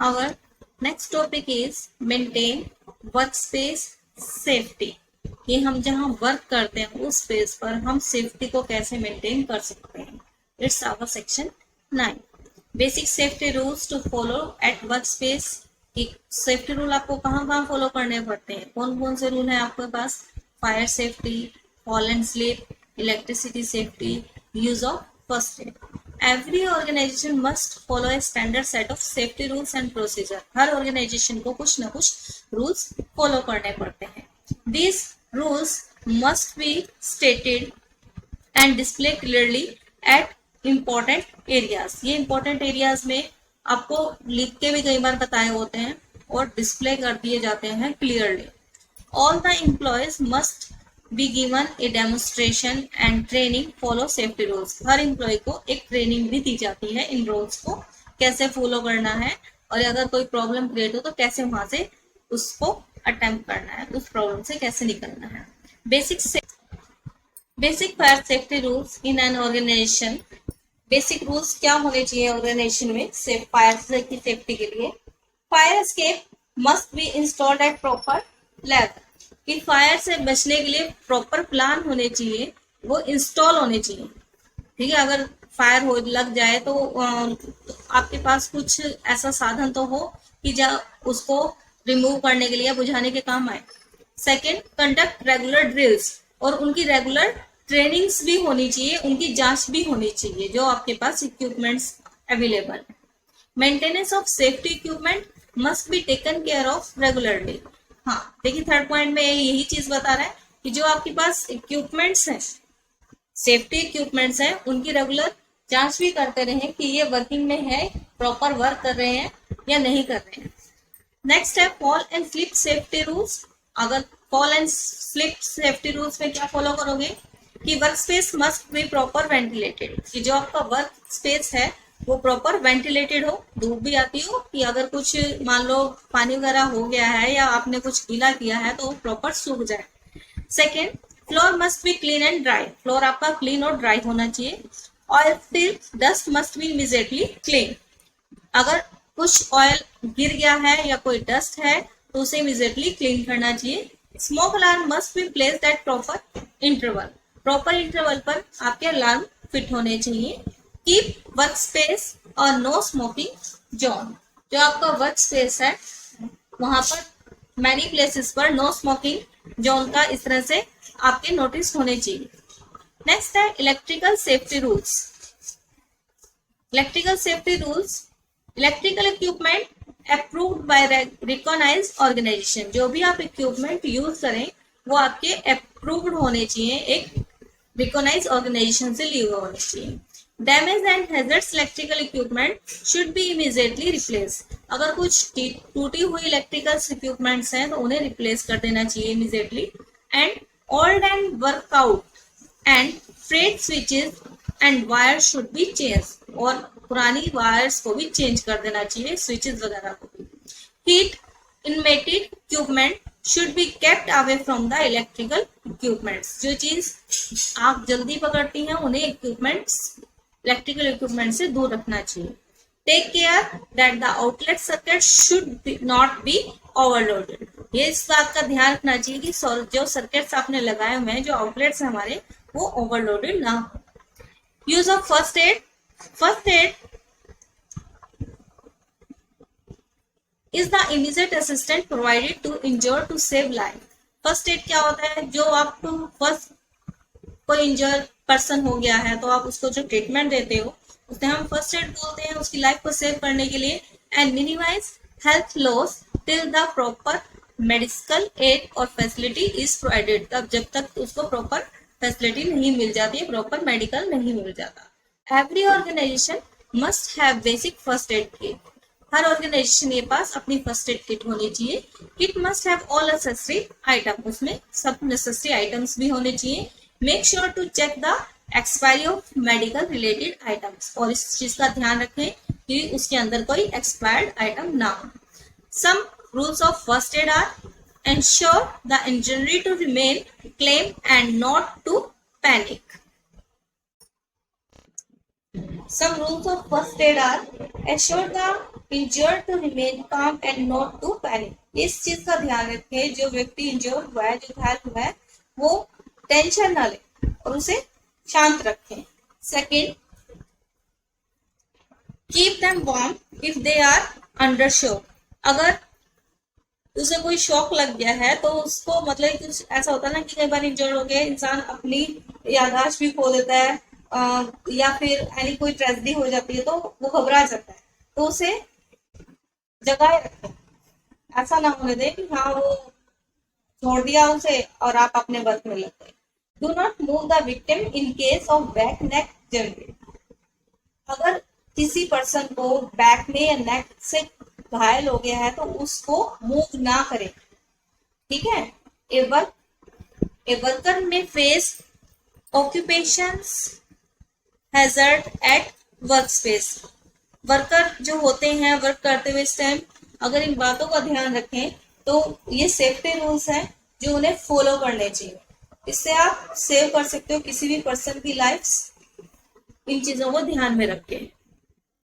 Our next topic is maintain workspace safety. कि हम जहाँ वर्क करते हैं उस स्पेस पर हम सेफ्टी को कैसे मेंटेन कर सकते हैं. It's our section 9. Basic safety rules to follow at work space. कि सेफ्टी रूल आपको कहाँ कहाँ फॉलो करने पड़ते हैं, कौन कौन से रूल हैं आपके पास. Fire safety, fall and slip, electricity safety, use of first aid. Every organization must follow a standard set of safety rules and procedure. Her organization को कुछ ना कुछ rules follow करने पड़ते हैं. These rules must be stated and displayed clearly at important areas. ये important areas में आपको लिख के भी कई बार बताए होते हैं और डिस्प्ले कर दिए जाते हैं clearly. All the employees must be given a demonstration and training follow safety rules. Her employ को एक ट्रेनिंग भी दी जाती है इन रूल्स को कैसे फॉलो करना है और अगर कोई प्रॉब्लम क्रिएट हो तो कैसे वहां से उसको अटेम्प्ट करना है, उस प्रॉब्लम से कैसे निकलना है. Basic fire safety rules in an organisation. Basic rules क्या होने चाहिए ऑर्गेनाइजेशन में फायर की सेफ्टी के लिए. Fire escape must be installed eight proper level. कि फायर से बचने के लिए प्रॉपर प्लान होने चाहिए, वो इंस्टॉल होने चाहिए. ठीक है, अगर फायर हो लग जाए तो आपके पास कुछ ऐसा साधन तो हो कि जब उसको रिमूव करने के लिए बुझाने के काम आए. Second, conduct regular drills. और उनकी रेगुलर ट्रेनिंग्स भी होनी चाहिए, उनकी जांच भी होनी चाहिए जो आपके पास इक्विपमेंट्स अवेलेबल है. Maintenance of safety equipment must be taken care of regularly. हाँ देखिए, थर्ड पॉइंट में यही चीज बता रहा है कि जो आपके पास इक्विपमेंट्स हैं, सेफ्टी इक्विपमेंट्स हैं, उनकी रेगुलर जांच भी करते रहें कि ये वर्किंग में है, प्रॉपर वर्क कर रहे हैं या नहीं कर रहे हैं. नेक्स्ट है fall and slip safety rules. अगर fall and slip safety rules में क्या फॉलो करोगे कि work space must be proper ventilated. कि जो आपका वर्क स्पेस है वो प्रॉपर वेंटिलेटेड हो, धूप भी आती हो कि अगर कुछ मान लो पानी वगैरह हो गया है या आपने कुछ गीला किया है तो प्रॉपर सूख जाए. Second, floor must be clean and dry. Floor आपका क्लीन और ड्राई होना चाहिए. Oil spill dust must be immediately clean. अगर कुछ ऑयल गिर गया है या कोई डस्ट है तो उसे इमीडिएटली क्लीन करना चाहिए. Smoke alarm must be placed at proper interval. Proper interval पर आपके अलार्म फिट होने चाहिए. कीप वर्क स्पेस और नो स्मोकिंग जोन. जो आपका वर्क स्पेस है वहां पर मैनी प्लेसेस पर नो स्मोकिंग जोन का इस तरह से आपके नोटिस होने चाहिए. नेक्स्ट है electrical safety rules. Electrical safety rules. Electrical equipment approved by recognised organisation. जो भी आप इक्विपमेंट यूज करें वो आपके अप्रूव्ड होने चाहिए, एक रिकॉग्नाइज्ड ऑर्गेनाइजेशन से लिए हुए होने चाहिए. Damaged and hazardous electrical equipment should be immediately replaced. अगर कुछ टूटी हुई इलेक्ट्रिकल इक्विपमेंट्स हैं तो उन्हें रिप्लेस कर देना चाहिए immediately. And old and workout and frayed switches and wires should be changed. और पुरानी वायर्स को भी चेंज कर देना चाहिए, स्विचेस वगैरह को भी. Heat inmated equipment should be kept away from the electrical equipments. जो चीज आग जल्दी पकड़ती हैं उन्हें इलेक्ट्रिकल इक्विपमेंट से दूर रखना चाहिए. Take care that the outlet circuit should not be overloaded. ये इस बात का ध्यान रखना चाहिए कि जो सर्किट्स आपने लगाए हुए हैं, जो आउटलेट्स हमारे, वो ओवरलोडेड ना हो. Use of first aid. First aid is the immediate assistant provided to injured to save life. First aid क्या होता है, जो आपको फर्स्ट कोई इंजर्ड पर्सन हो गया है तो आप उसको जो ट्रीटमेंट देते हो उसे हम फर्स्ट एड बोलते हैं, उसकी लाइफ को सेव करने के लिए. And minimise health loss till the proper medical aid और फैसिलिटी इज प्रोवाइडेड. तब जब तक उसको प्रॉपर फैसिलिटी नहीं मिल जाती है, प्रॉपर मेडिकल नहीं मिल जाता. Every organisation must have basic first aid kit. हर ऑर्गेनाइजेशन के पास अपनी फर्स्ट एड किट होनी चाहिए. Kit must have all necessary item. उसमें सब नेसेसरी आइटम्स भी होने चाहिए. Make sure to check the expiry of medical related items. और इस चीज का ध्यान रखें कि उसके अंदर कोई expired item ना हो. Some rules of first aid are: ensure the injury to remain calm and not to panic. Some rules of first aid are: ensure the injured to remain calm and not to panic. इस चीज का ध्यान रखें, जो व्यक्ति injured हुआ है, जो घायल हुआ है, वो टेंशन ना ले और उसे शांत रखें। Second, keep them warm if they are under shock. अगर उसे कोई शॉक लग गया है तो उसको, मतलब कुछ ऐसा होता है ना कि कई बार इंजर्ड हो गया इंसान अपनी याददाश्त भी खो देता है, या फिर यानी कोई ट्रेजेडी हो जाती है तो वो घबरा जाता है, तो उसे जगाए रखें। ऐसा ना होने दे कि हाँ वो छोड़ दिया उसे और आप अपने वर्क में लग गए। Do not move the victim in case of back neck injury. अगर किसी पर्सन को बैक में या नेक से घायल हो गया है तो उसको मूव ना करें, ठीक है। ए वर्कर में face occupations hazard eight work space. Worker जो होते हैं वर्क करते हुए इस टाइम अगर इन बातों का ध्यान रखें तो ये सेफ्टी रूल्स हैं जो उन्हें फॉलो करने चाहिए। इससे आप सेव कर सकते हो किसी भी पर्सन की लाइफ इन चीजों को ध्यान में रख के।